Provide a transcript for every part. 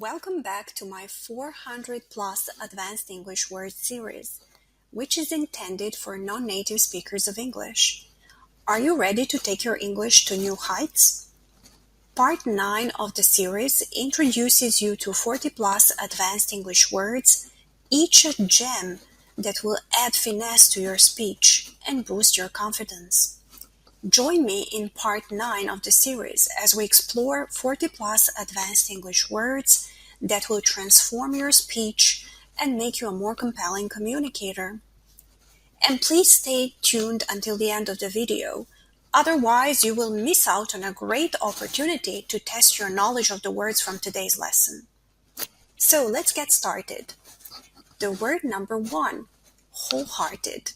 Welcome back to my 400 plus Advanced English Words series, which is intended for non-native speakers of English. Are you ready to take your English to new heights? Part 9 of the series introduces you to 40 plus advanced English words, each a gem that will add finesse to your speech and boost your confidence. Join me in part 9 of the series as we explore 40 plus advanced English words that will transform your speech and make you a more compelling communicator. And please stay tuned until the end of the video, otherwise you will miss out on a great opportunity to test your knowledge of the words from today's lesson. So let's get started. The word number 1, wholehearted.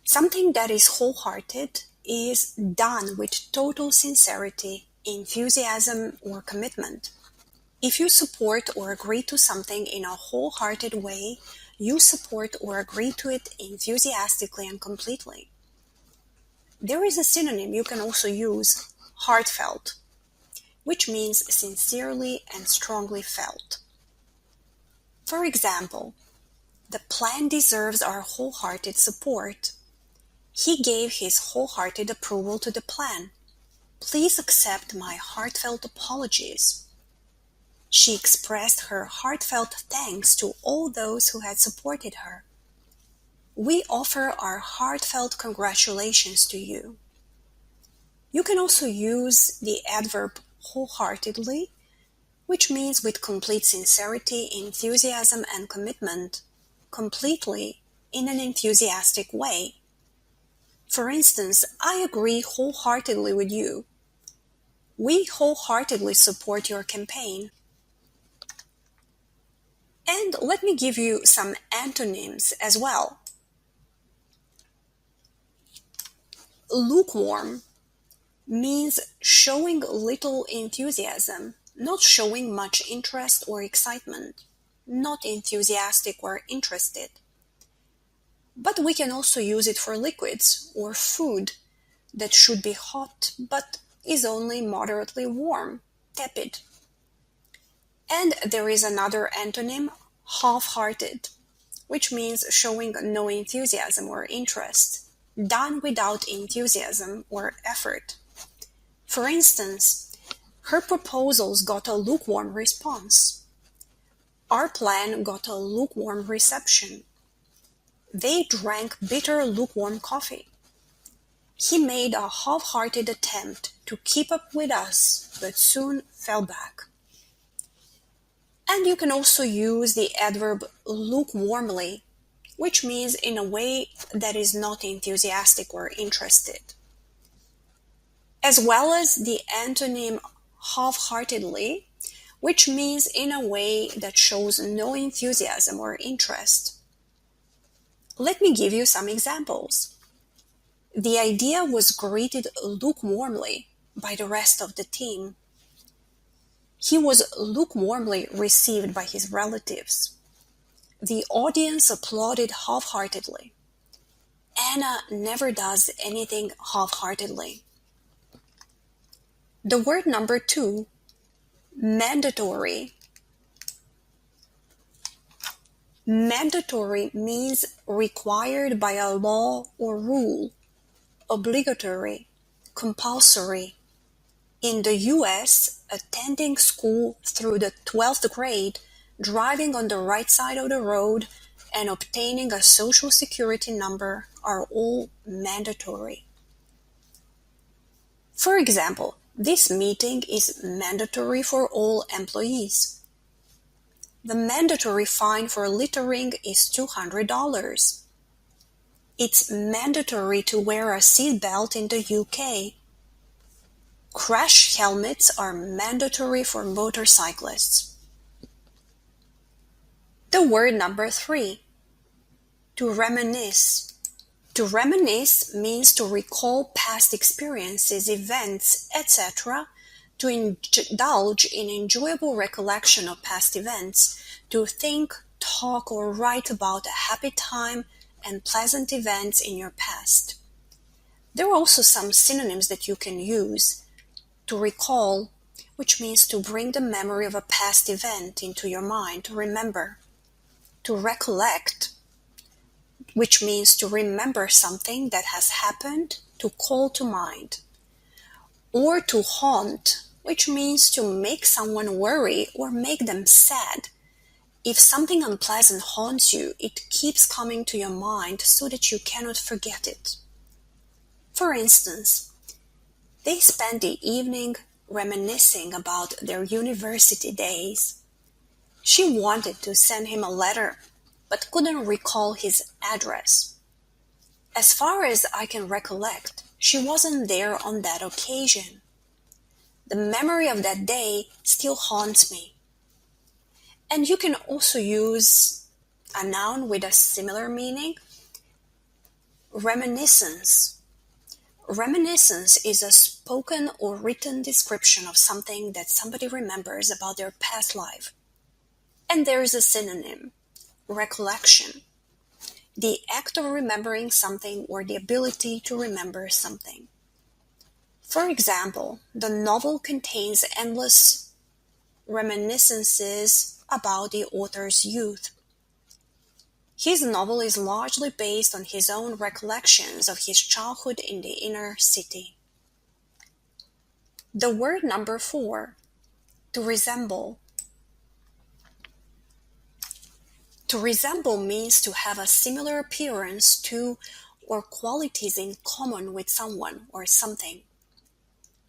Something that is wholehearted is done with total sincerity, enthusiasm, or commitment. If you support or agree to something in a wholehearted way, you support or agree to it enthusiastically and completely. There is a synonym you can also use, heartfelt, which means sincerely and strongly felt. For example, the plan deserves our wholehearted support. He gave his wholehearted approval to the plan. Please accept my heartfelt apologies. She expressed her heartfelt thanks to all those who had supported her. We offer our heartfelt congratulations to you. You can also use the adverb wholeheartedly, which means with complete sincerity, enthusiasm, and commitment, completely in an enthusiastic way. For instance, I agree wholeheartedly with you. We wholeheartedly support your campaign. And let me give you some antonyms as well. Lukewarm means showing little enthusiasm, not showing much interest or excitement, not enthusiastic or interested. But we can also use it for liquids or food that should be hot but is only moderately warm, tepid. And there is another antonym, half-hearted, which means showing no enthusiasm or interest, done without enthusiasm or effort. For instance, her proposals got a lukewarm response. Our plan got a lukewarm reception. They drank bitter lukewarm coffee. He made a half-hearted attempt to keep up with us, but soon fell back. And you can also use the adverb lukewarmly, which means in a way that is not enthusiastic or interested. As well as the antonym half-heartedly, which means in a way that shows no enthusiasm or interest. Let me give you some examples. The idea was greeted lukewarmly by the rest of the team. He was lukewarmly received by his relatives. The audience applauded half-heartedly. Anna never does anything half-heartedly. The word number 2, mandatory. Mandatory means required by a law or rule, obligatory, compulsory. In the US, attending school through the 12th grade, driving on the right side of the road, and obtaining a social security number are all mandatory. For example, this meeting is mandatory for all employees. The mandatory fine for littering is $200. It's mandatory to wear a seat belt in the UK. Crash helmets are mandatory for motorcyclists. The word number 3, to reminisce. To reminisce means to recall past experiences, events, etc., to indulge in enjoyable recollection of past events, to think, talk, or write about a happy time and pleasant events in your past. There are also some synonyms that you can use. To recall, which means to bring the memory of a past event into your mind, to remember. To recollect, which means to remember something that has happened, to call to mind. Or to haunt, which means to make someone worry or make them sad. If something unpleasant haunts you, it keeps coming to your mind so that you cannot forget it. For instance, they spent the evening reminiscing about their university days. She wanted to send him a letter, but couldn't recall his address. As far as I can recollect, she wasn't there on that occasion. The memory of that day still haunts me. And you can also use a noun with a similar meaning. Reminiscence. Reminiscence is a spoken or written description of something that somebody remembers about their past life. And there is a synonym, recollection. The act of remembering something or the ability to remember something. For example, the novel contains endless reminiscences about the author's youth. His novel is largely based on his own recollections of his childhood in the inner city. The word number 4, to resemble. To resemble means to have a similar appearance to or qualities in common with someone or something.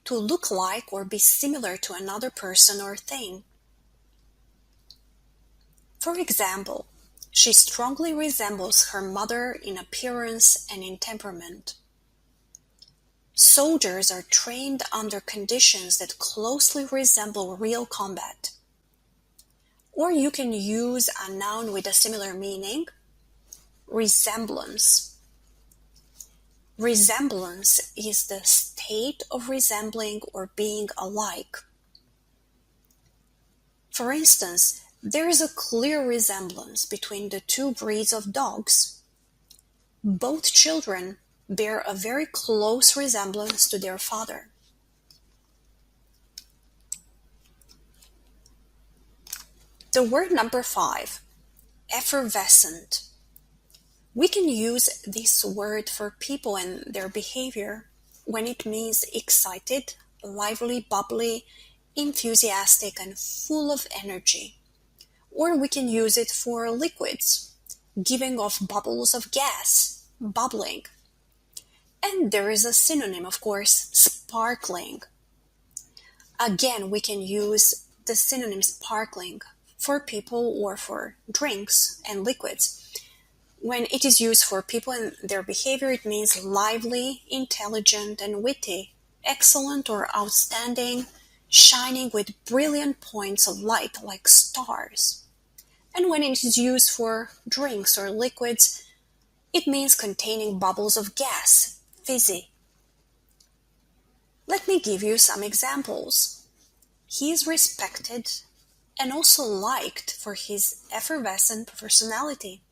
To look like or be similar to another person or thing. For example, she strongly resembles her mother in appearance and in temperament. Soldiers are trained under conditions that closely resemble real combat. Or you can use a noun with a similar meaning, resemblance. Resemblance is the state of resembling or being alike. For instance, there is a clear resemblance between the two breeds of dogs. Both children bear a very close resemblance to their father. The word number 5, effervescent. We can use this word for people and their behavior when it means excited, lively, bubbly, enthusiastic, and full of energy. Or we can use it for liquids, giving off bubbles of gas, bubbling. And there is a synonym, of course, sparkling. Again, we can use the synonym sparkling for people or for drinks and liquids. When it is used for people and their behavior, it means lively, intelligent, and witty, excellent or outstanding, shining with brilliant points of light like stars. And when it is used for drinks or liquids, it means containing bubbles of gas, fizzy. Let me give you some examples. He is respected and also liked for his effervescent personality.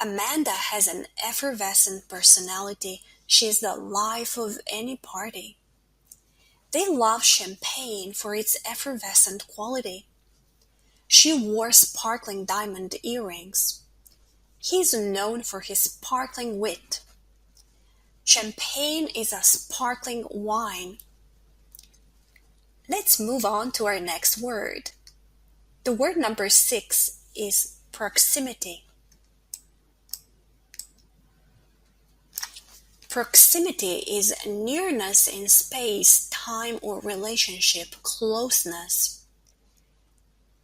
Amanda has an effervescent personality. She is the life of any party. They love champagne for its effervescent quality. She wore sparkling diamond earrings. He is known for his sparkling wit. Champagne is a sparkling wine. Let's move on to our next word. The word number 6 is proximity. Proximity is nearness in space, time, or relationship, closeness.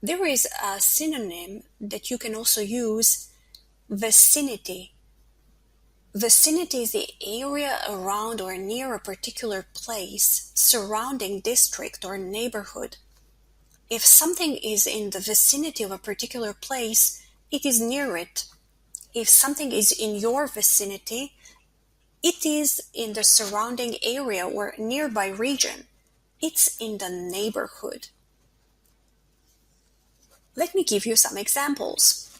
There is a synonym that you can also use, vicinity. Vicinity is the area around or near a particular place, surrounding district or neighborhood. If something is in the vicinity of a particular place, it is near it. If something is in your vicinity, it is in the surrounding area or nearby region. It's in the neighborhood. Let me give you some examples.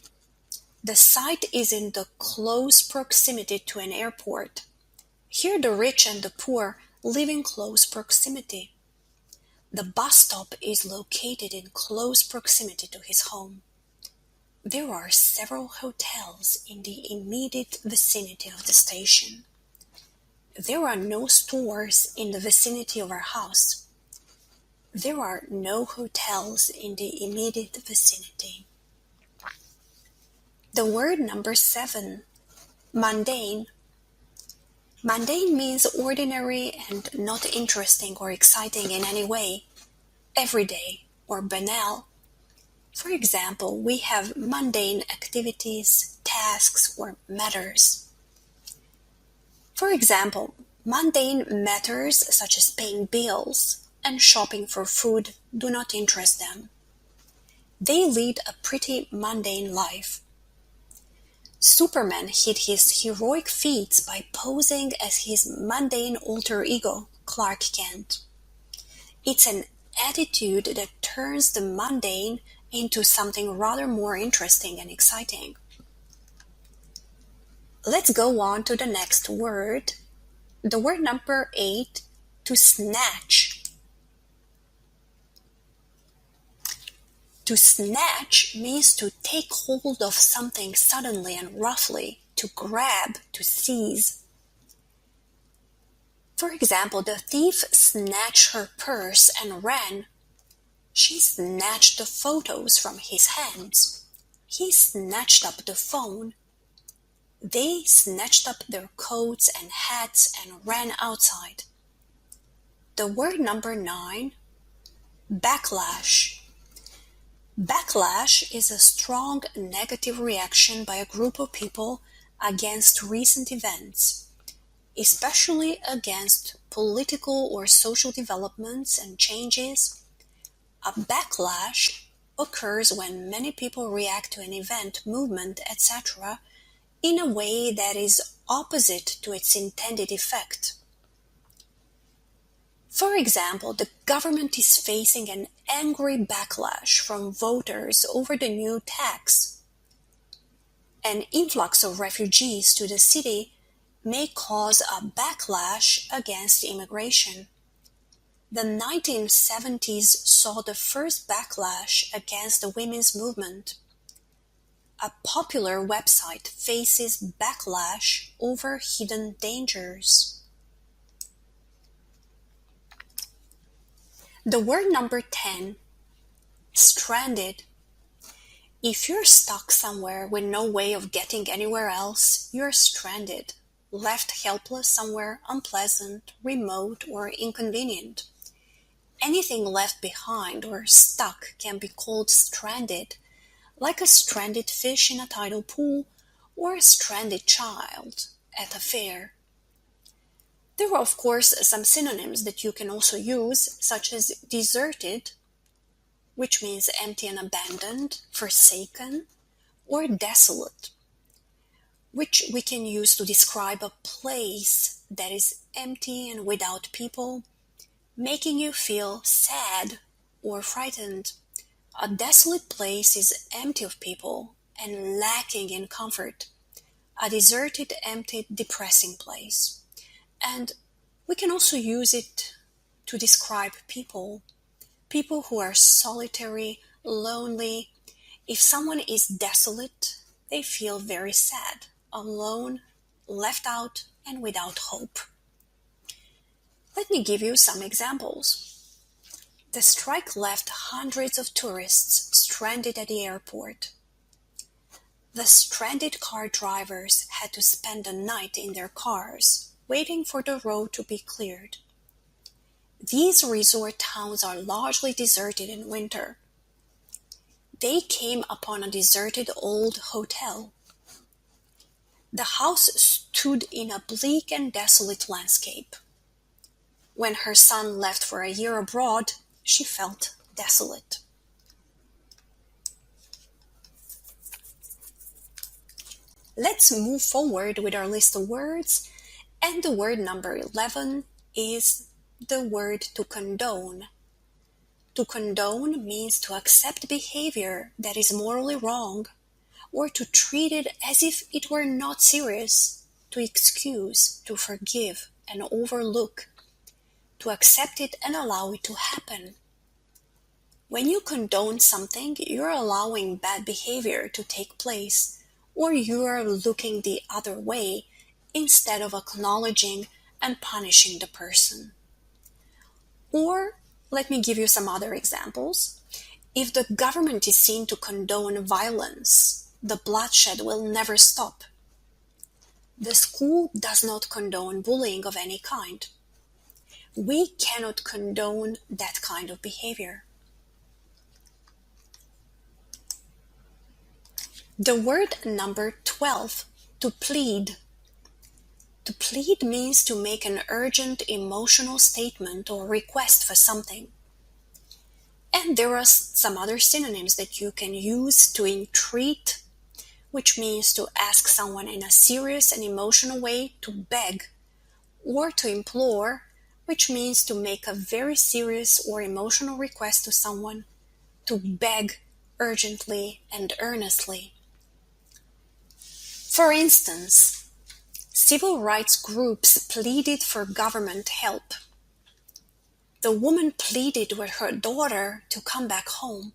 The site is in the close proximity to an airport. Here the rich and the poor live in close proximity. The bus stop is located in close proximity to his home. There are several hotels in the immediate vicinity of the station. There are no stores in the vicinity of our house. There are no hotels in the immediate vicinity. The word number 7, mundane. Mundane means ordinary and not interesting or exciting in any way, everyday or banal. For example, we have mundane activities, tasks, or matters. For example, mundane matters such as paying bills and shopping for food do not interest them. They lead a pretty mundane life. Superman hid his heroic feats by posing as his mundane alter ego, Clark Kent. It's an attitude that turns the mundane into something rather more interesting and exciting. Let's go on to the next word. The word number 8, to snatch. To snatch means to take hold of something suddenly and roughly, to grab, to seize. For example, the thief snatched her purse and ran. She snatched the photos from his hands. He snatched up the phone. They snatched up their coats and hats and ran outside. The word number 9, backlash. Backlash is a strong negative reaction by a group of people against recent events, especially against political or social developments and changes. A backlash occurs when many people react to an event, movement, etc. in a way that is opposite to its intended effect. For example, the government is facing an angry backlash from voters over the new tax. An influx of refugees to the city may cause a backlash against immigration. The 1970s saw the first backlash against the women's movement. A popular website faces backlash over hidden dangers. The word number 10, stranded. If you're stuck somewhere with no way of getting anywhere else, you're stranded, left helpless somewhere unpleasant, remote, or inconvenient. Anything left behind or stuck can be called stranded, like a stranded fish in a tidal pool or a stranded child at a fair. There are, of course, some synonyms that you can also use, such as deserted, which means empty and abandoned, forsaken, or desolate, which we can use to describe a place that is empty and without people, making you feel sad or frightened. A desolate place is empty of people and lacking in comfort. A deserted, empty, depressing place. And we can also use it to describe people who are solitary, lonely. If someone is desolate, they feel very sad, alone, left out, and without hope. Let me give you some examples. The strike left hundreds of tourists stranded at the airport. The stranded car drivers had to spend the night in their cars, waiting for the road to be cleared. These resort towns are largely deserted in winter. They came upon a deserted old hotel. The house stood in a bleak and desolate landscape. When her son left for a year abroad, she felt desolate. Let's move forward with our list of words, and the word number 11 is the word to condone. To condone means to accept behavior that is morally wrong, or to treat it as if it were not serious, to excuse, to forgive, and overlook, to accept it and allow it to happen, When you condone something, you're allowing bad behavior to take place, or you're looking the other way instead of acknowledging and punishing the person. Or, let me give you some other examples. If the government is seen to condone violence, the bloodshed will never stop. The school does not condone bullying of any kind. We cannot condone that kind of behavior. The word number 12, to plead. To plead means to make an urgent emotional statement or request for something. And there are some other synonyms that you can use: to entreat, which means to ask someone in a serious and emotional way to beg, or to implore, which means to make a very serious or emotional request to someone, to beg urgently and earnestly. For instance, civil rights groups pleaded for government help. The woman pleaded with her daughter to come back home.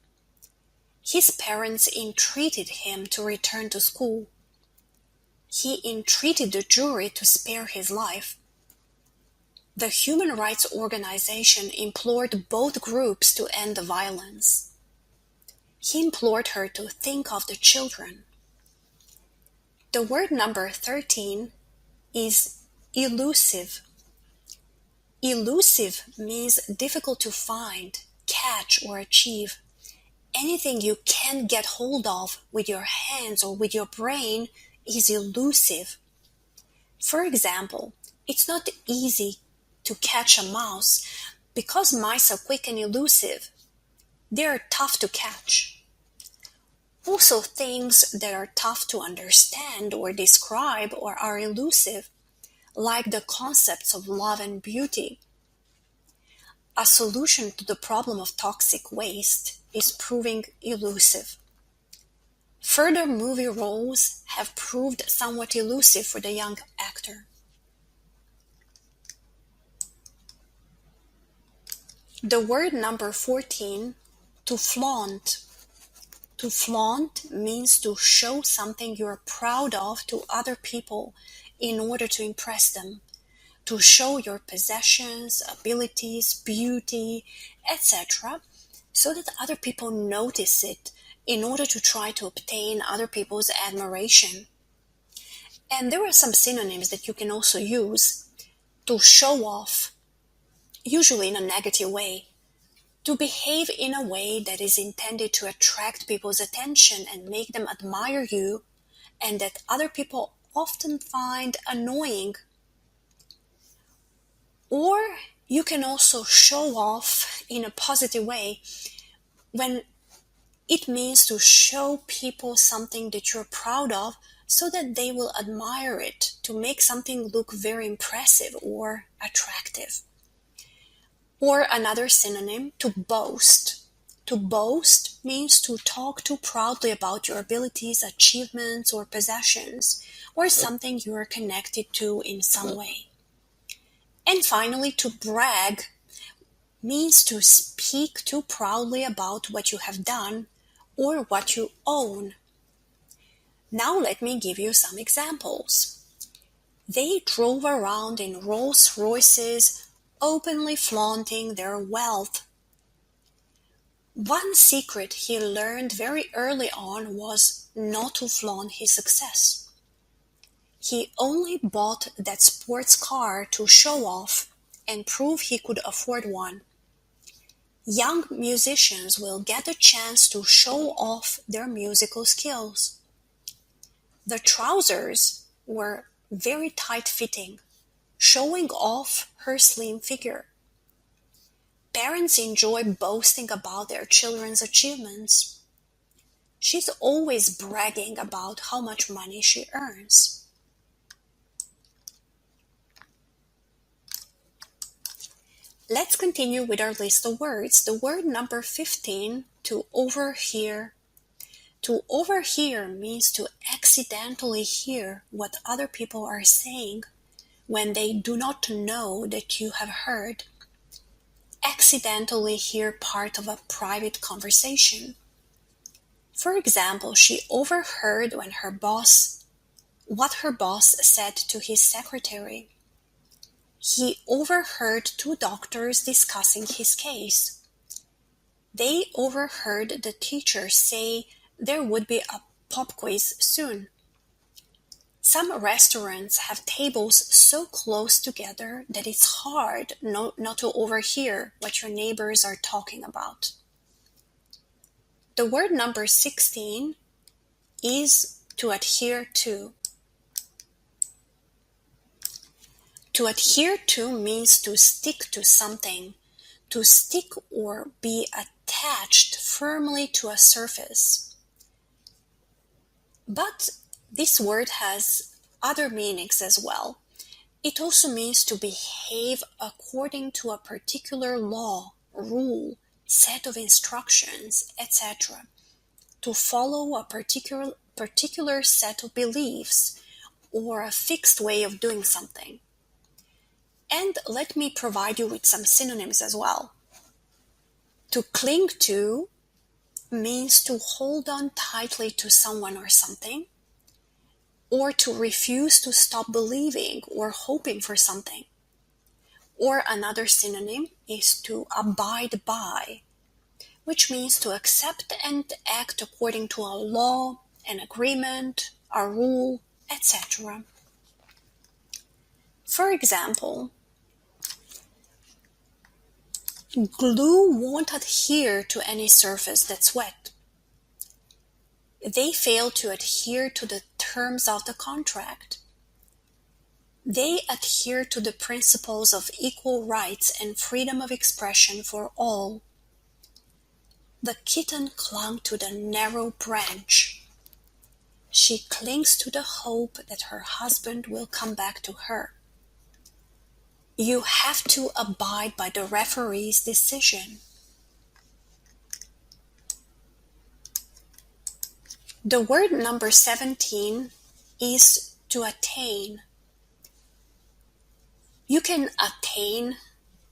His parents entreated him to return to school. He entreated the jury to spare his life. The human rights organization implored both groups to end the violence. He implored her to think of the children. The word number 13 is elusive. Elusive means difficult to find, catch, or achieve. Anything you can't get hold of with your hands or with your brain is elusive. For example, it's not easy to catch a mouse because mice are quick and elusive. They are tough to catch. Also, things that are tough to understand or describe or are elusive, like the concepts of love and beauty. A solution to the problem of toxic waste is proving elusive. Further movie roles have proved somewhat elusive for the young actor. The word number 14, to flaunt. To flaunt means to show something you're proud of to other people in order to impress them, to show your possessions, abilities, beauty, etc., so that other people notice it in order to try to obtain other people's admiration. And there are some synonyms that you can also use: to show off, usually in a negative way, to behave in a way that is intended to attract people's attention and make them admire you, and that other people often find annoying. Or you can also show off in a positive way, when it means to show people something that you're proud of so that they will admire it, to make something look very impressive or attractive. Or another synonym, to boast. To boast means to talk too proudly about your abilities, achievements, or possessions, or something you are connected to in some way. And finally, to brag means to speak too proudly about what you have done or what you own. Now let me give you some examples. They drove around in Rolls Royces, openly flaunting their wealth. One secret he learned very early on was not to flaunt his success. He only bought that sports car to show off and prove he could afford one. Young musicians will get a chance to show off their musical skills. The trousers were very tight-fitting, showing off her slim figure. Parents enjoy boasting about their children's achievements. She's always bragging about how much money she earns. Let's continue with our list of words. The word number 15, to overhear. To overhear means to accidentally hear what other people are saying when they do not know that you have heard. accidentally hear part of a private conversation. For example, she overheard what her boss said to his secretary. He overheard two doctors discussing his case. They overheard the teacher say there would be a pop quiz soon. Some restaurants have tables so close together that it's hard not to overhear what your neighbors are talking about. The word number 16 is to adhere to. To adhere to means to stick to something, to stick or be attached firmly to a surface. But this word has other meanings as well. It also means to behave according to a particular law, rule, set of instructions, etc. To follow a particular set of beliefs or a fixed way of doing something. And let me provide you with some synonyms as well. To cling to means to hold on tightly to someone or something, or to refuse to stop believing or hoping for something. Or another synonym is to abide by, which means to accept and act according to a law, an agreement, a rule, etc. For example, glue won't adhere to any surface that's wet. They fail to adhere to the terms of the contract. They adhere to the principles of equal rights and freedom of expression for all. The kitten clung to the narrow branch. She clings to the hope that her husband will come back to her. You have to abide by the referee's decision. The word number 17 is to attain. You can attain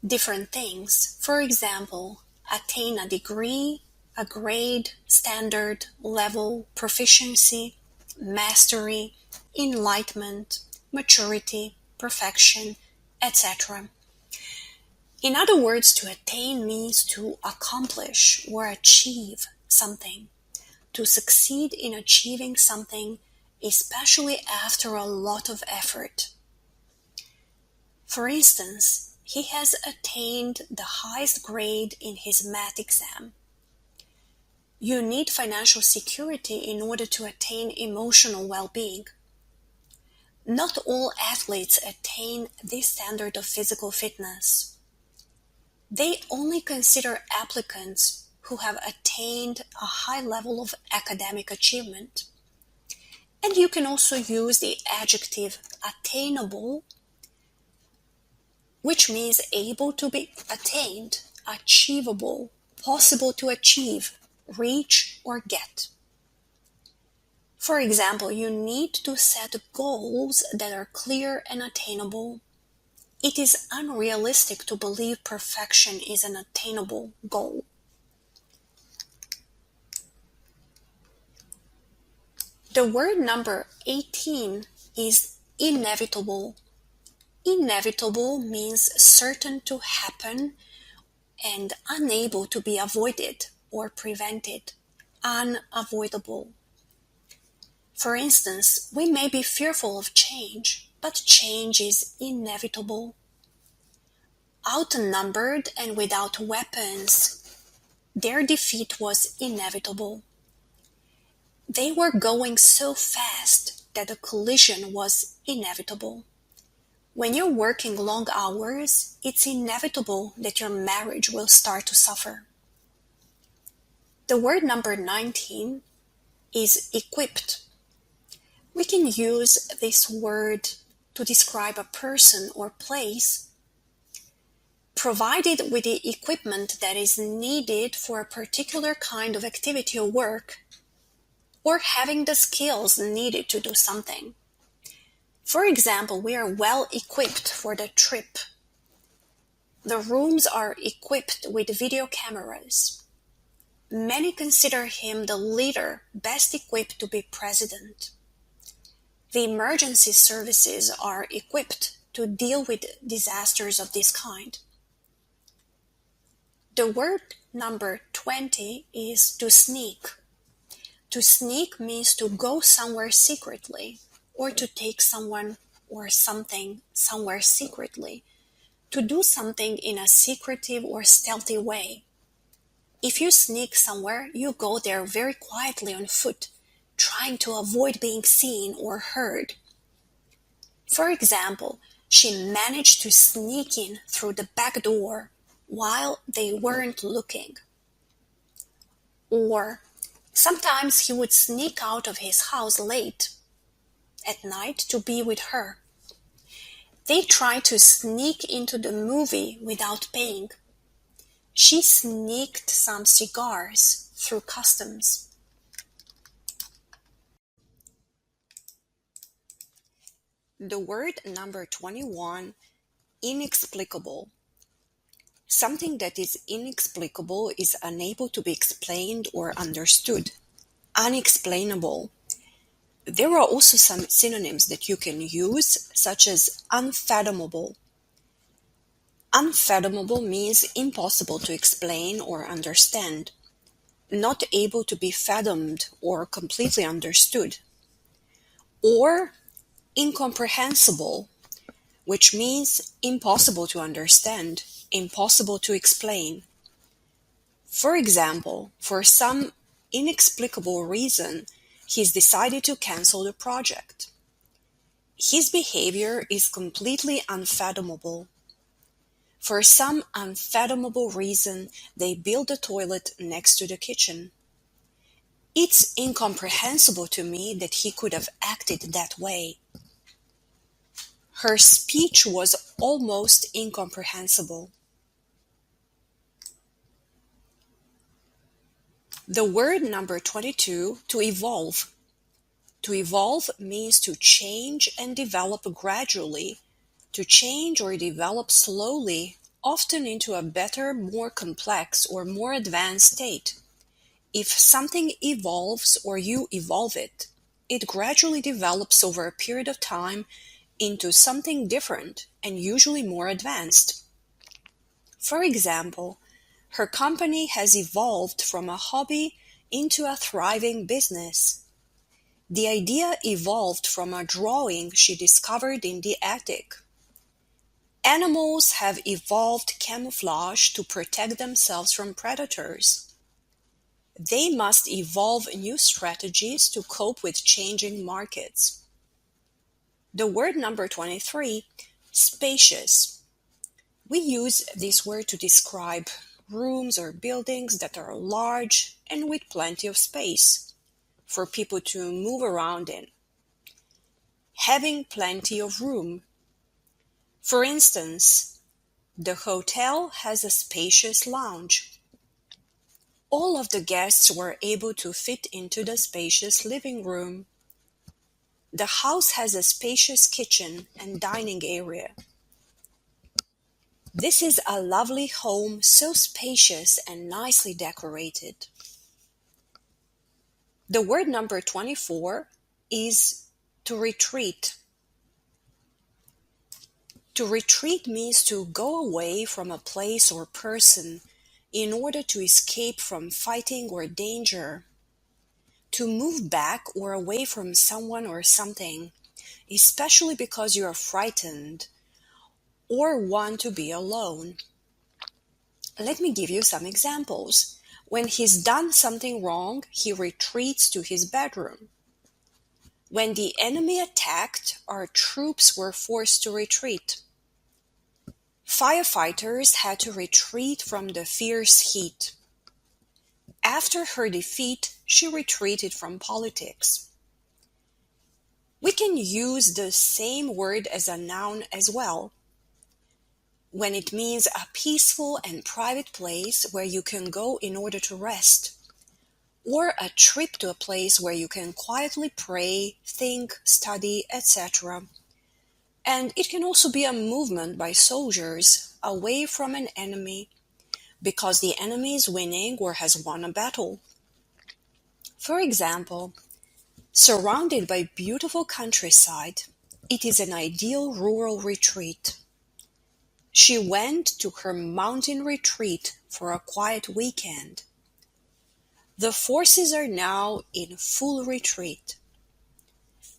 different things. For example, attain a degree, a grade, standard, level, proficiency, mastery, enlightenment, maturity, perfection, etc. In other words, to attain means to accomplish or achieve something, to succeed in achieving something, especially after a lot of effort. For instance, he has attained the highest grade in his math exam. You need financial security in order to attain emotional well-being. Not all athletes attain this standard of physical fitness. They only consider applicants who have attained a high level of academic achievement. And you can also use the adjective attainable, which means able to be attained, achievable, possible to achieve, reach, or get. For example, you need to set goals that are clear and attainable. It is unrealistic to believe perfection is an attainable goal. The word number 18 is inevitable. Inevitable means certain to happen and unable to be avoided or prevented, unavoidable. For instance, we may be fearful of change, but change is inevitable. Outnumbered and without weapons, their defeat was inevitable. They were going so fast that the collision was inevitable. When you're working long hours, it's inevitable that your marriage will start to suffer. The word number 19 is equipped. We can use this word to describe a person or place, provided with the equipment that is needed for a particular kind of activity or work, or having the skills needed to do something. For example, we are well equipped for the trip. The rooms are equipped with video cameras. Many consider him the leader best equipped to be president. The emergency services are equipped to deal with disasters of this kind. The word number 20 is to sneak. To sneak means to go somewhere secretly, or to take someone or something somewhere secretly, to do something in a secretive or stealthy way. If you sneak somewhere, you go there very quietly on foot, trying to avoid being seen or heard. For example, she managed to sneak in through the back door while they weren't looking. Or sometimes he would sneak out of his house late at night to be with her. They tried to sneak into the movie without paying. She sneaked some cigars through customs. The word number 21, inexplicable. Something that is inexplicable is unable to be explained or understood. Unexplainable. There are also some synonyms that you can use, such as unfathomable. Unfathomable means impossible to explain or understand, not able to be fathomed or completely understood. Or incomprehensible, which means impossible to understand, impossible to explain. For example, for some inexplicable reason, he's decided to cancel the project. His behavior is completely unfathomable. For some unfathomable reason, they built a toilet next to the kitchen. It's incomprehensible to me that he could have acted that way. Her speech was almost incomprehensible. The word number 22, to evolve. To evolve means to change and develop gradually, to change or develop slowly, often into a better, more complex, or more advanced state. If something evolves or you evolve it, it gradually develops over a period of time into something different and usually more advanced. For example, her company has evolved from a hobby into a thriving business. The idea evolved from a drawing she discovered in the attic. Animals have evolved camouflage to protect themselves from predators. They must evolve new strategies to cope with changing markets. The word number 23, spacious. We use this word to describe rooms or buildings that are large and with plenty of space for people to move around in. Having plenty of room. For instance, the hotel has a spacious lounge. All of the guests were able to fit into the spacious living room. The house has a spacious kitchen and dining area. This is a lovely home, so spacious and nicely decorated. The word number 24 is to retreat. To retreat means to go away from a place or person in order to escape from fighting or danger. To move back or away from someone or something, especially because you are frightened or want to be alone. Let me give you some examples. When he's done something wrong, he retreats to his bedroom. When the enemy attacked, our troops were forced to retreat. Firefighters had to retreat from the fierce heat. After her defeat, she retreated from politics. We can use the same word as a noun as well, when it means a peaceful and private place where you can go in order to rest, or a trip to a place where you can quietly pray, think, study, etc., And it can also be a movement by soldiers away from an enemy because the enemy is winning or has won a battle. For example, surrounded by beautiful countryside, it is an ideal rural retreat. She went to her mountain retreat for a quiet weekend. The forces are now in full retreat.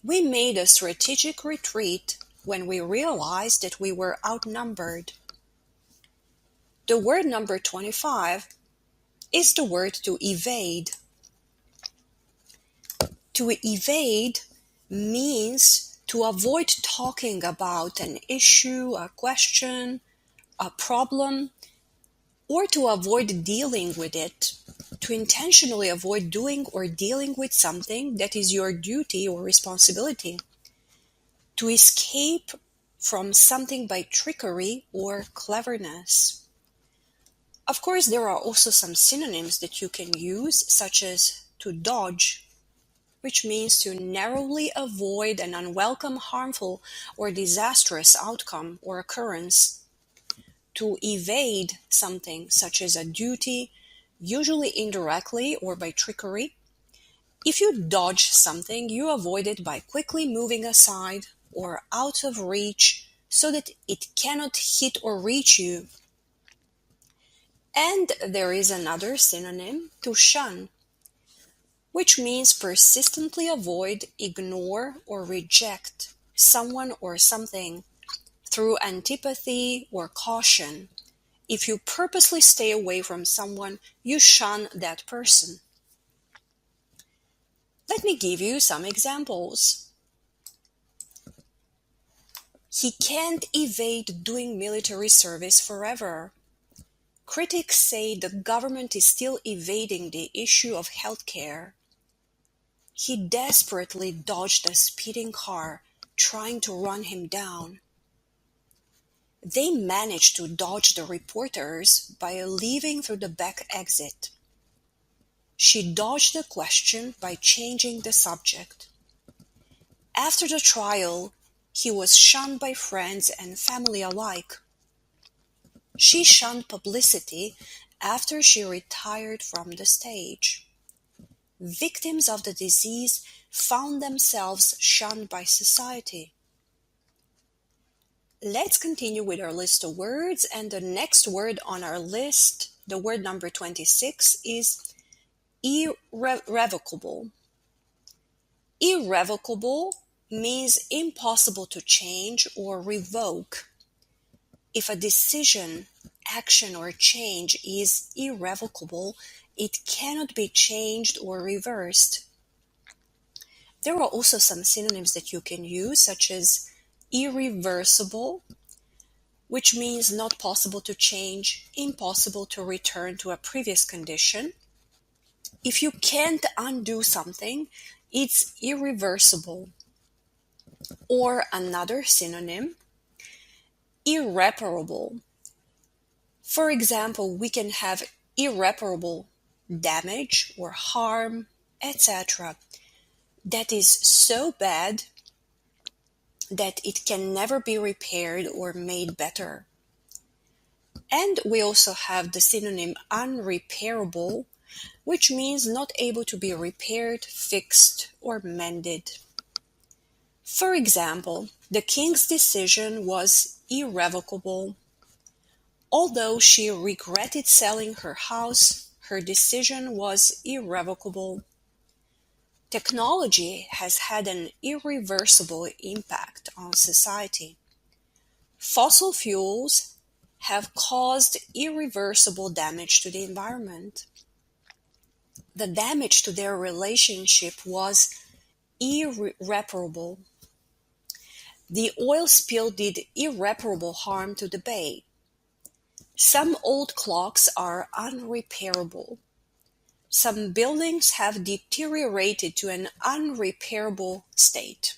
We made a strategic retreat when we realized that we were outnumbered. The word number 25 is the word to evade. To evade means to avoid talking about an issue, a question, a problem, or to avoid dealing with it, to intentionally avoid doing or dealing with something that is your duty or responsibility, to escape from something by trickery or cleverness. Of course, there are also some synonyms that you can use, such as to dodge, which means to narrowly avoid an unwelcome, harmful, or disastrous outcome or occurrence. To evade something, such as a duty, usually indirectly or by trickery. If you dodge something, you avoid it by quickly moving aside or out of reach so that it cannot hit or reach you. And there is another synonym, to shun, which means persistently avoid, ignore, or reject someone or something through antipathy or caution. If you purposely stay away from someone, you shun that person. Let me give you some examples. He can't evade doing military service forever. Critics say the government is still evading the issue of healthcare. He desperately dodged a speeding car trying to run him down. They managed to dodge the reporters by leaving through the back exit. She dodged the question by changing the subject. After the trial, he was shunned by friends and family alike. She shunned publicity after she retired from the stage. Victims of the disease found themselves shunned by society. Let's continue with our list of words, and the next word on our list, the word number 26, is irrevocable. Irrevocable means impossible to change or revoke. If a decision, action, or change is irrevocable, it cannot be changed or reversed. There are also some synonyms that you can use, such as irreversible, which means not possible to change, impossible to return to a previous condition. If you can't undo something, it's irreversible. Or another synonym, irreparable. For example, we can have irreparable damage or harm, etc. that is so bad that it can never be repaired or made better. And we also have the synonym unrepairable, which means not able to be repaired, fixed, or mended. For example, the king's decision was irrevocable. Although she regretted selling her house, her decision was irrevocable. Technology has had an irreversible impact on society. Fossil fuels have caused irreversible damage to the environment. The damage to their relationship was irreparable. The oil spill did irreparable harm to the bay. Some old clocks are unrepairable. Some buildings have deteriorated to an unrepairable state.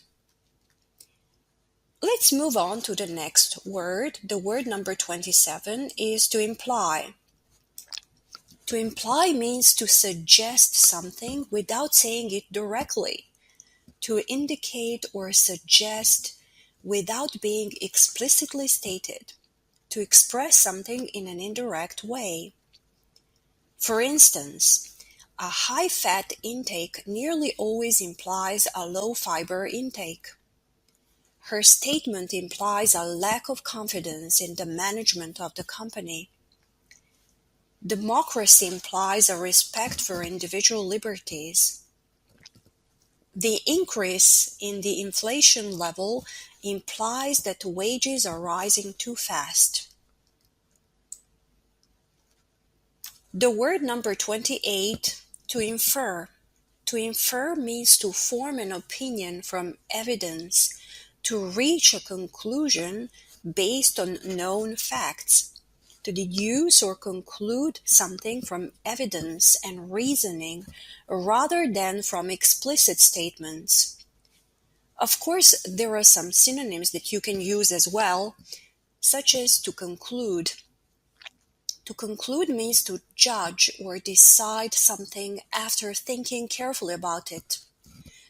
Let's move on to the next word. The word number 27 is to imply. To imply means to suggest something without saying it directly. To indicate or suggest without being explicitly stated, to express something in an indirect way. For instance, a high-fat intake nearly always implies a low-fiber intake. Her statement implies a lack of confidence in the management of the company. Democracy implies a respect for individual liberties. The increase in the inflation level implies that wages are rising too fast. The word number 28, to infer. To infer means to form an opinion from evidence, to reach a conclusion based on known facts, to deduce or conclude something from evidence and reasoning rather than from explicit statements. Of course, there are some synonyms that you can use as well, such as to conclude. To conclude means to judge or decide something after thinking carefully about it,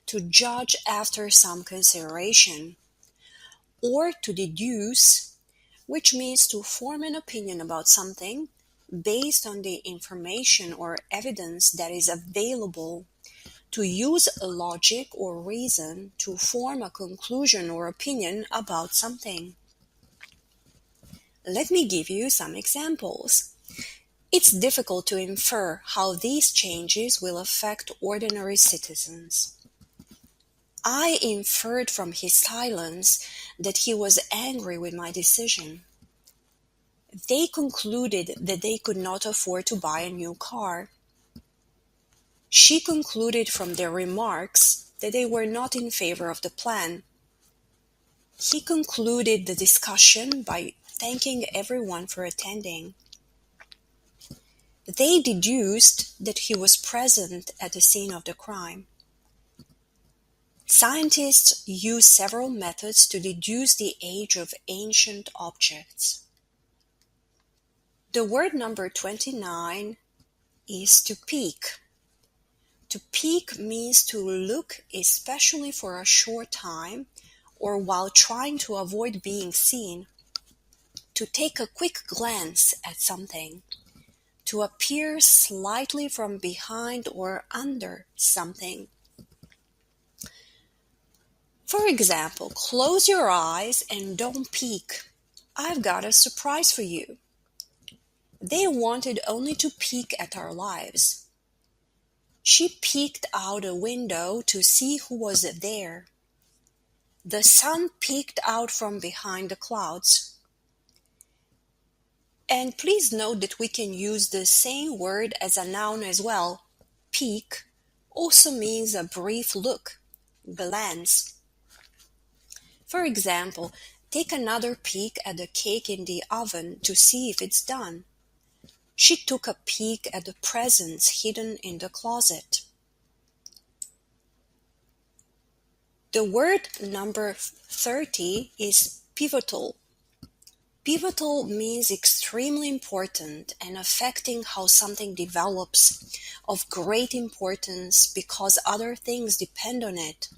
to judge after some consideration. Or to deduce, which means to form an opinion about something based on the information or evidence that is available, to use logic or reason to form a conclusion or opinion about something. Let me give you some examples. It's difficult to infer how these changes will affect ordinary citizens. I inferred from his silence that he was angry with my decision. They concluded that they could not afford to buy a new car. She concluded from their remarks that they were not in favor of the plan. He concluded the discussion by thanking everyone for attending. They deduced that he was present at the scene of the crime. Scientists use several methods to deduce the age of ancient objects. The word number 29 is to peek. To peek means to look, especially for a short time or while trying to avoid being seen, to take a quick glance at something, to appear slightly from behind or under something. For example, close your eyes and don't peek. I've got a surprise for you. They wanted only to peek at our lives. She peeked out a window to see who was there. The sun peeked out from behind the clouds. And please note that we can use the same word as a noun as well. Peek also means a brief look, glance. For example, take another peek at the cake in the oven to see if it's done. She took a peek at the presents hidden in the closet. The word number 30 is pivotal. Pivotal means extremely important and affecting how something develops, of great importance because other things depend on it,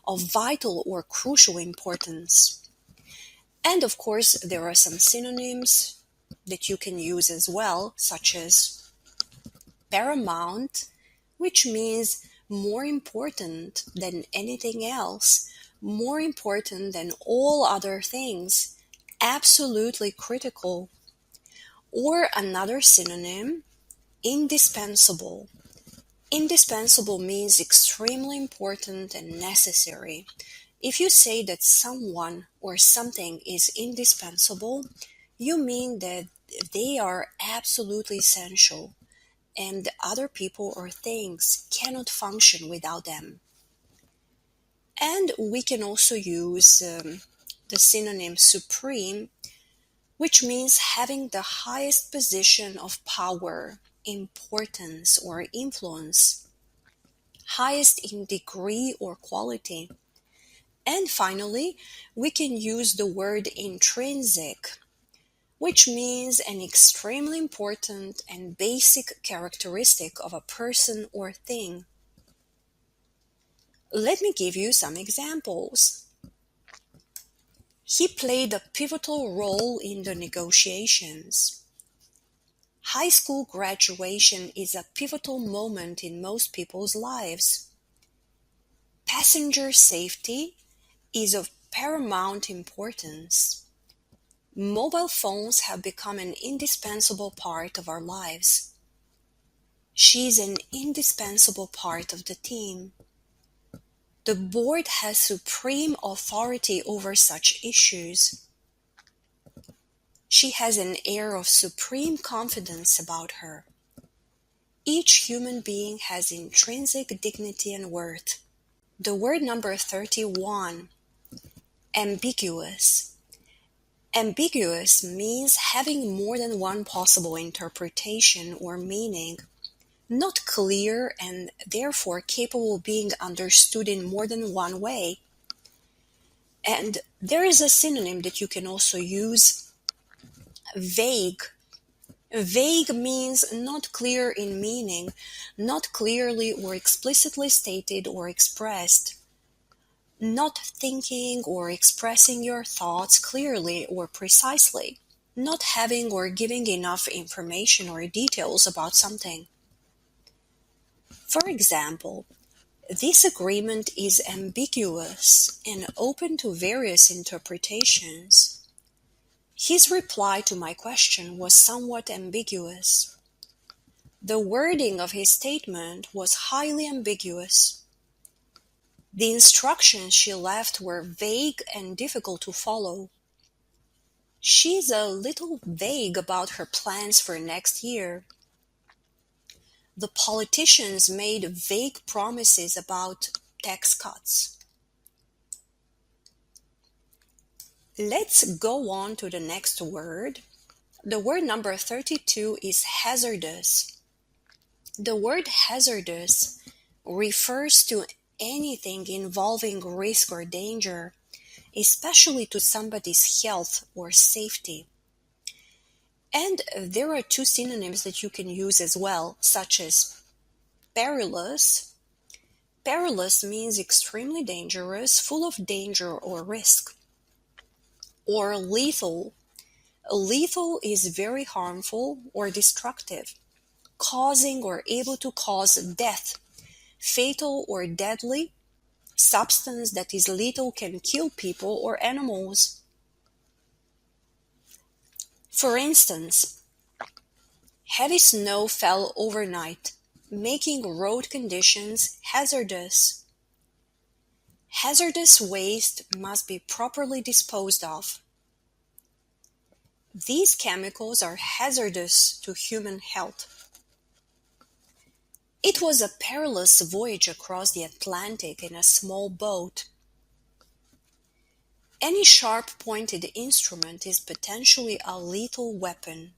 of vital or crucial importance. And of course, there are some synonyms that you can use as well, such as paramount, which means more important than anything else, more important than all other things, absolutely critical. Or another synonym, indispensable. Indispensable means extremely important and necessary. If you say that someone or something is indispensable, you mean that they are absolutely essential, and other people or things cannot function without them. And we can also use the synonym supreme, which means having the highest position of power, importance, or influence, highest in degree or quality. And finally, we can use the word intrinsic, which means an extremely important and basic characteristic of a person or thing. Let me give you some examples. He played a pivotal role in the negotiations. High school graduation is a pivotal moment in most people's lives. Passenger safety is of paramount importance. Mobile phones have become an indispensable part of our lives. She is an indispensable part of the team. The board has supreme authority over such issues. She has an air of supreme confidence about her. Each human being has intrinsic dignity and worth. The word number 31, ambiguous. Ambiguous means having more than one possible interpretation or meaning, not clear and therefore capable of being understood in more than one way. And there is a synonym that you can also use, vague. Vague means not clear in meaning, not clearly or explicitly stated or expressed, not thinking or expressing your thoughts clearly or precisely, not having or giving enough information or details about something. For example, this agreement is ambiguous and open to various interpretations. His reply to my question was somewhat ambiguous. The wording of his statement was highly ambiguous. The instructions she left were vague and difficult to follow. She's a little vague about her plans for next year. The politicians made vague promises about tax cuts. Let's go on to the next word. The word number 32 is hazardous. The word hazardous refers to anything involving risk or danger, especially to somebody's health or safety. And there are two synonyms that you can use as well, such as perilous. Perilous means extremely dangerous, full of danger or risk. Or lethal. Lethal is very harmful or destructive, causing or able to cause death. Fatal or deadly. Substance that is lethal can kill people or animals. For instance, heavy snow fell overnight, making road conditions hazardous. Hazardous waste must be properly disposed of. These chemicals are hazardous to human health. It was a perilous voyage across the Atlantic in a small boat. Any sharp-pointed instrument is potentially a lethal weapon.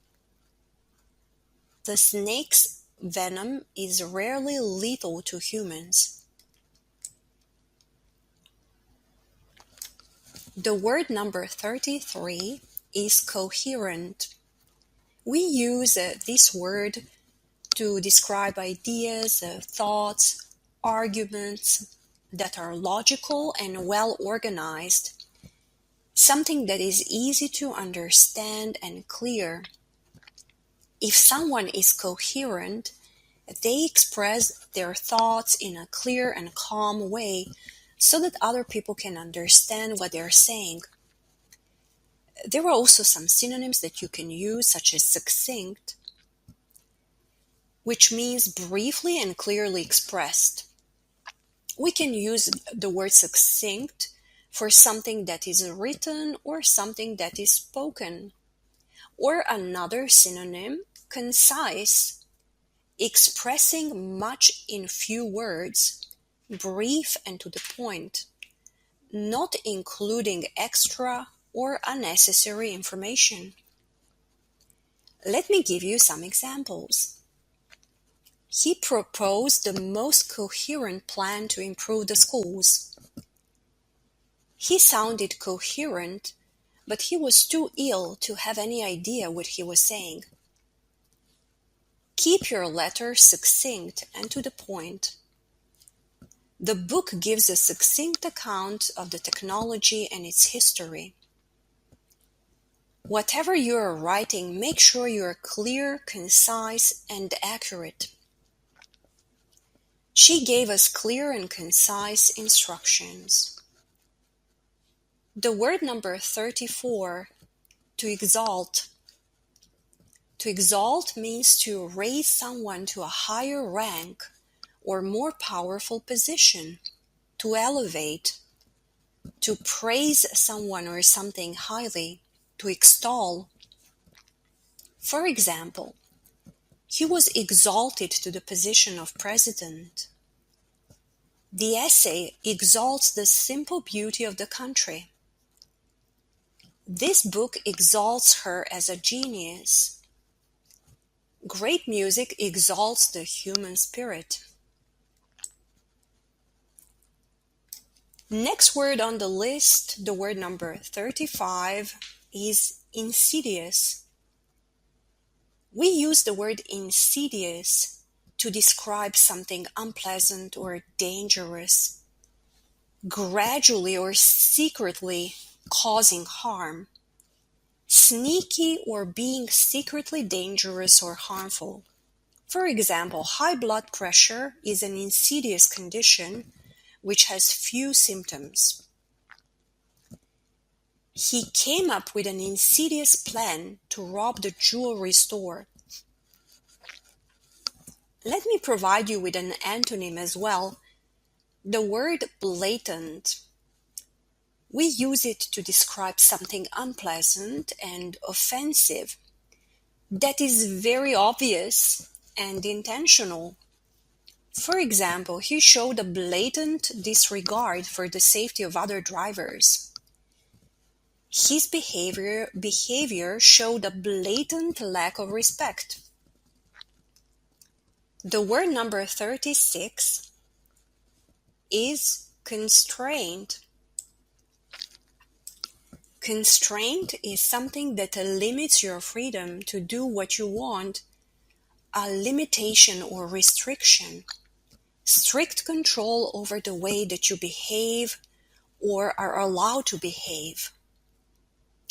The snake's venom is rarely lethal to humans. The word number 33 is coherent. We use this word to describe ideas, thoughts, arguments that are logical and well organized. Something that is easy to understand and clear. If someone is coherent, they express their thoughts in a clear and calm way so that other people can understand what they're saying. There are also some synonyms that you can use, such as succinct, which means briefly and clearly expressed. We can use the word succinct for something that is written or something that is spoken. Or another synonym, concise, expressing much in few words, brief and to the point, not including extra or unnecessary information. Let me give you some examples. He proposed the most coherent plan to improve the schools. He sounded coherent, but he was too ill to have any idea what he was saying. Keep your letter succinct and to the point. The book gives a succinct account of the technology and its history. Whatever you are writing, make sure you are clear, concise, and accurate. She gave us clear and concise instructions. The word number 34, to exalt. To exalt means to raise someone to a higher rank or more powerful position, to elevate, to praise someone or something highly, to extol. For example, he was exalted to the position of president. The essay exalts the simple beauty of the country. This book exalts her as a genius. Great music exalts the human spirit. Next word on the list, the word number 35, is insidious. We use the word insidious to describe something unpleasant or dangerous, gradually or secretly causing harm, sneaky or being secretly dangerous or harmful. For example, high blood pressure is an insidious condition which has few symptoms. He came up with an insidious plan to rob the jewelry store. Let me provide you with an antonym as well. The word blatant. We use it to describe something unpleasant and offensive that is very obvious and intentional. For example, he showed a blatant disregard for the safety of other drivers. His behavior showed a blatant lack of respect. The word number 36 is constraint. Constraint is something that limits your freedom to do what you want, a limitation or restriction, strict control over the way that you behave or are allowed to behave.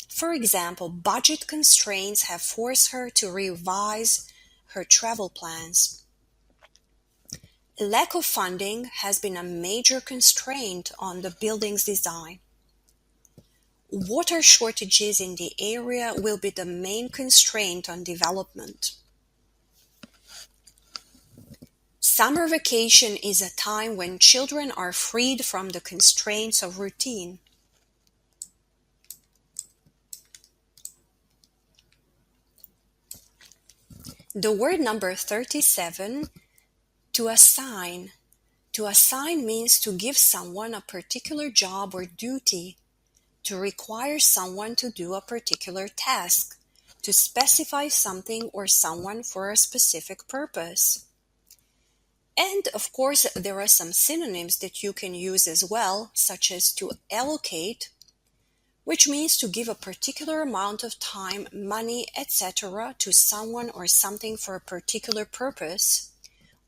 For example, budget constraints have forced her to revise her travel plans. Lack of funding has been a major constraint on the building's design. Water shortages in the area will be the main constraint on development. Summer vacation is a time when children are freed from the constraints of routine. The word number 37, to assign. To assign means to give someone a particular job or duty, to require someone to do a particular task, to specify something or someone for a specific purpose. And of course, there are some synonyms that you can use as well, such as to allocate, which means to give a particular amount of time, money, etc. to someone or something for a particular purpose,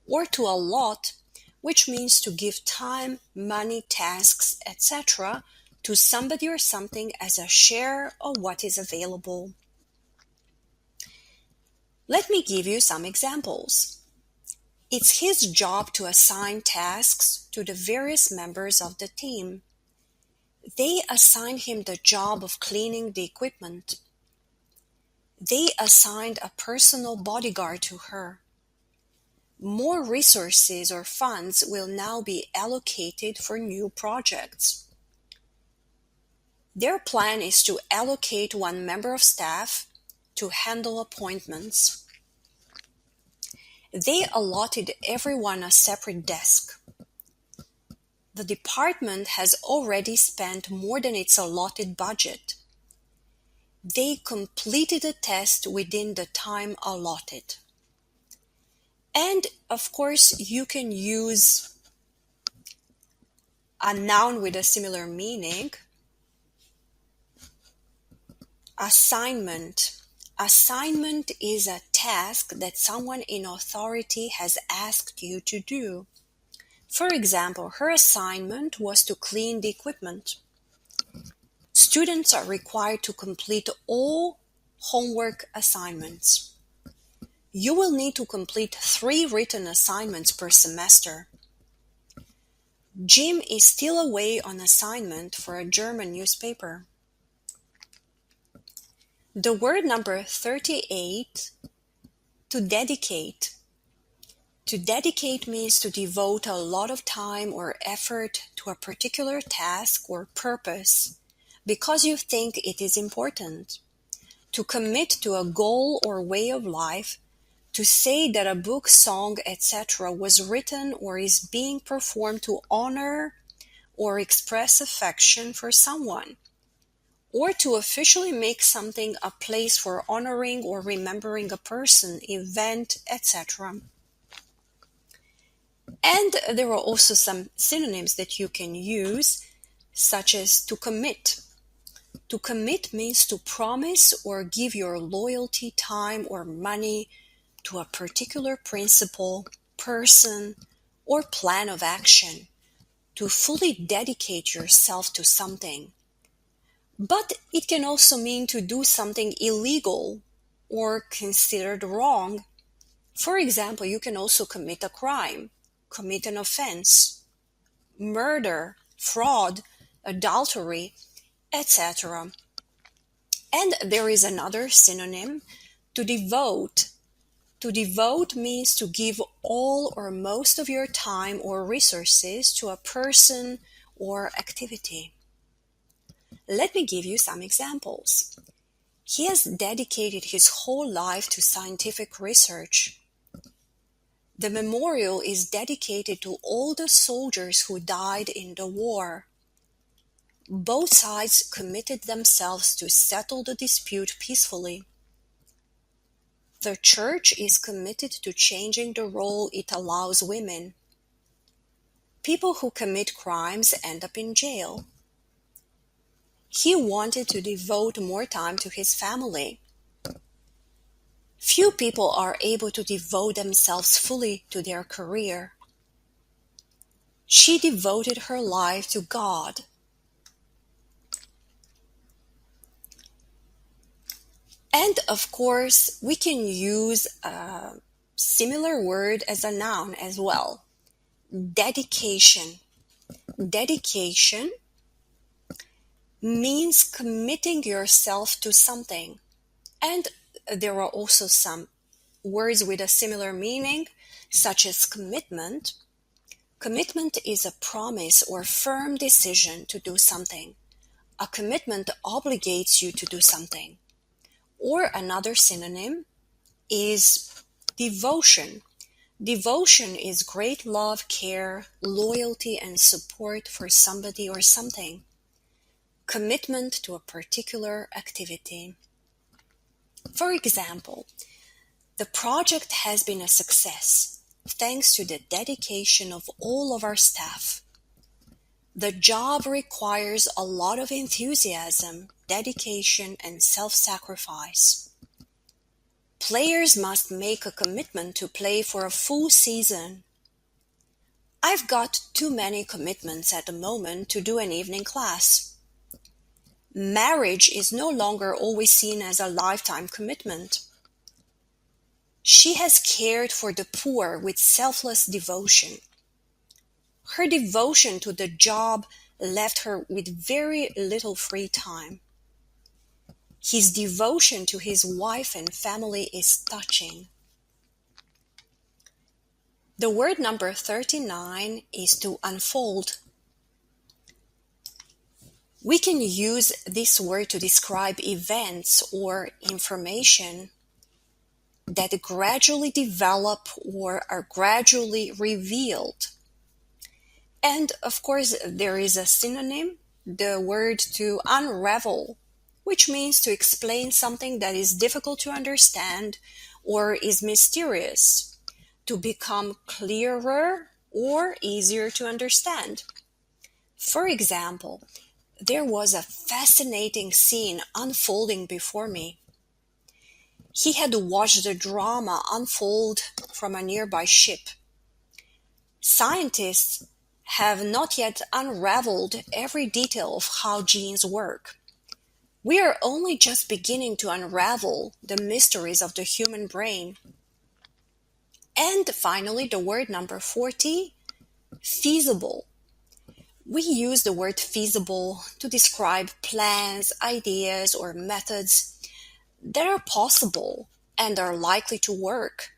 or to allot, which means to give time, money, tasks, etc. to somebody or something as a share of what is available. Let me give you some examples. It's his job to assign tasks to the various members of the team. They assigned him the job of cleaning the equipment. They assigned a personal bodyguard to her. More resources or funds will now be allocated for new projects. Their plan is to allocate one member of staff to handle appointments. They allotted everyone a separate desk. The department has already spent more than its allotted budget. They completed the test within the time allotted. And of course, you can use a noun with a similar meaning. Assignment. Assignment is a task that someone in authority has asked you to do. For example, her assignment was to clean the equipment. Students are required to complete all homework assignments. You will need to complete 3 written assignments per semester. Jim is still away on assignment for a German newspaper. The word number 38, to dedicate. To dedicate means to devote a lot of time or effort to a particular task or purpose because you think it is important. To commit to a goal or way of life, to say that a book, song, etc. was written or is being performed to honor or express affection for someone, or to officially make something a place for honoring or remembering a person, event, etc. And there are also some synonyms that you can use, such as to commit. To commit means to promise or give your loyalty, time, or money to a particular principle, person, or plan of action, to fully dedicate yourself to something. But it can also mean to do something illegal or considered wrong. For example, you can also commit a crime, commit an offense, murder, fraud, adultery, etc. And there is another synonym, to devote. To devote means to give all or most of your time or resources to a person or activity. Let me give you some examples. He has dedicated his whole life to scientific research. The memorial is dedicated to all the soldiers who died in the war. Both sides committed themselves to settle the dispute peacefully. The church is committed to changing the role it allows women. People who commit crimes end up in jail. He wanted to devote more time to his family. Few people are able to devote themselves fully to their career. She devoted her life to God. And of course, we can use a similar word as a noun as well. Dedication. Dedication means committing yourself to something. And there are also some words with a similar meaning, such as commitment. Commitment is a promise or firm decision to do something. A commitment obligates you to do something. Or another synonym is devotion. Devotion is great love, care, loyalty, and support for somebody or something. Commitment to a particular activity. For example, the project has been a success thanks to the dedication of all of our staff. The job requires a lot of enthusiasm, dedication, and self-sacrifice. Players must make a commitment to play for a full season. I've got too many commitments at the moment to do an evening class. Marriage is no longer always seen as a lifetime commitment. She has cared for the poor with selfless devotion. Her devotion to the job left her with very little free time. His devotion to his wife and family is touching. The word number 39 is to unfold. We can use this word to describe events or information that gradually develop or are gradually revealed. And of course, there is a synonym, the word to unravel, which means to explain something that is difficult to understand or is mysterious, to become clearer or easier to understand. For example, there was a fascinating scene unfolding before me. He had watched the drama unfold from a nearby ship. Scientists have not yet unraveled every detail of how genes work. We are only just beginning to unravel the mysteries of the human brain. And finally, the word number 40, feasible. We use the word feasible to describe plans, ideas, or methods that are possible and are likely to work.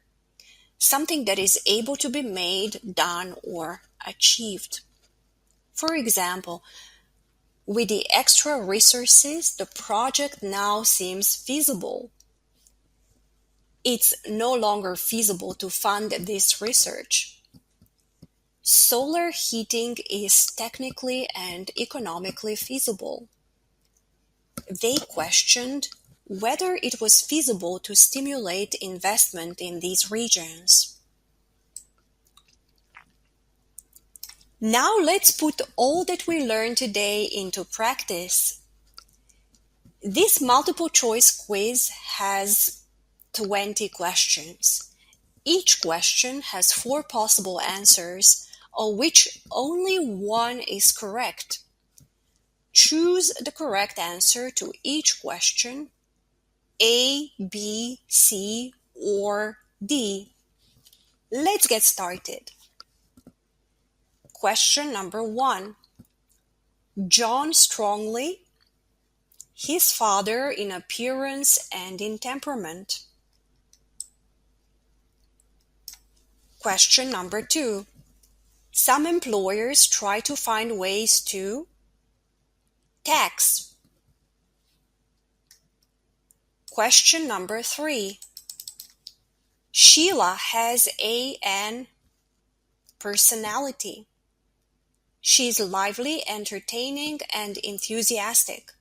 Something that is able to be made, done, or achieved. For example, with the extra resources, the project now seems feasible. It's no longer feasible to fund this research. Solar heating is technically and economically feasible. They questioned whether it was feasible to stimulate investment in these regions. Now let's put all that we learned today into practice. This multiple choice quiz has 20 questions. Each question has 4 possible answers, of which only one is correct. Choose the correct answer to each question, A, B, C, or D. Let's get started. Question number 1. John strongly, his father in appearance and in temperament. Question number 2. Some employers try to find ways to tax. Question number 3. Sheila has an personality. She's lively, entertaining, and enthusiastic.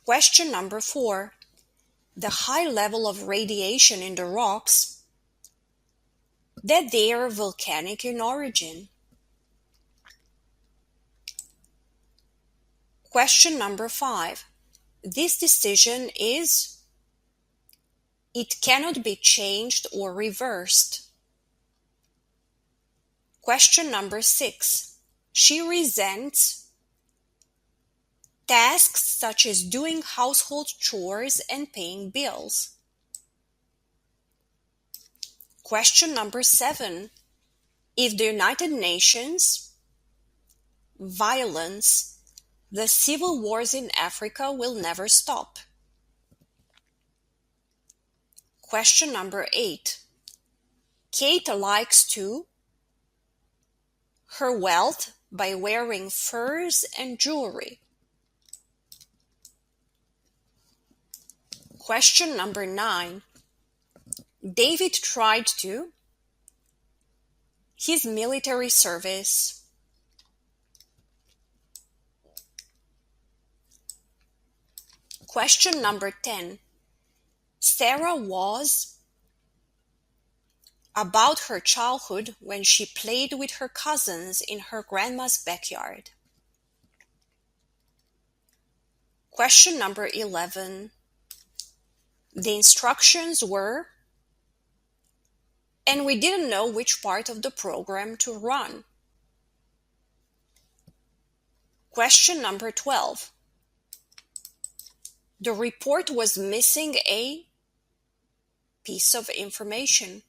Question number 4. The high level of radiation in the rocks, that they are volcanic in origin. Question number 5. This decision is, it cannot be changed or reversed. Question number 6. She resents tasks such as doing household chores and paying bills. Question number 7. If the United Nations violence, the civil wars in Africa will never stop. Question number 8. Kate likes to her wealth by wearing furs and jewelry. Question number 9. David tried to his military service. Question number 10. Sarah was about her childhood when she played with her cousins in her grandma's backyard. Question number 11. The instructions were, and we didn't know which part of the program to run. Question number 12. The report was missing a piece of information.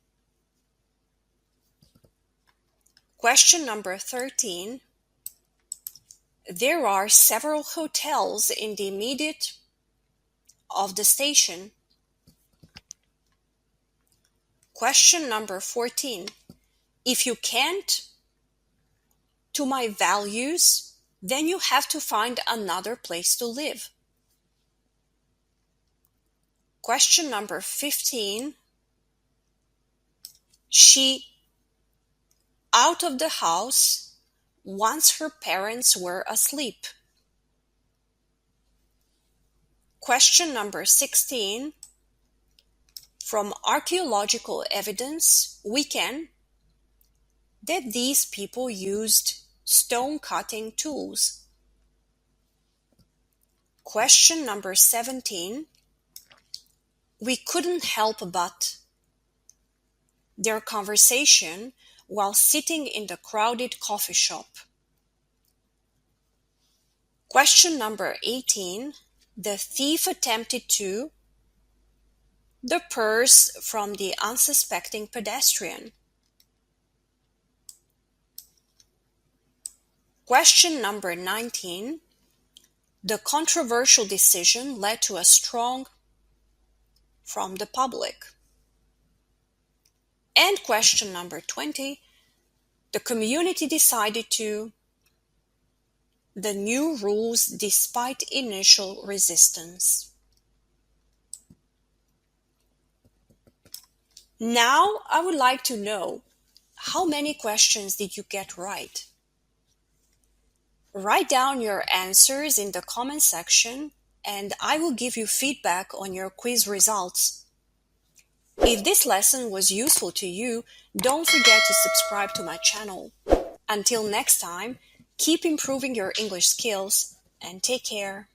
Question number 13. There are several hotels in the immediate of the station. Question number 14. If you can't to my values, then you have to find another place to live. Question number 15. She out of the house once her parents were asleep. Question number 16. From archaeological evidence, we can that these people used stone cutting tools. Question number 17. We couldn't help but their conversation while sitting in the crowded coffee shop. Question number 18. The thief attempted to the purse from the unsuspecting pedestrian. Question number 19. The controversial decision led to a strong from the public. And question number 20. The community decided to the new rules despite initial resistance. Now I would like to know, how many questions did you get right? Write down your answers in the comment section and I will give you feedback on your quiz results. If this lesson was useful to you, don't forget to subscribe to my channel. Until next time, keep improving your English skills and take care.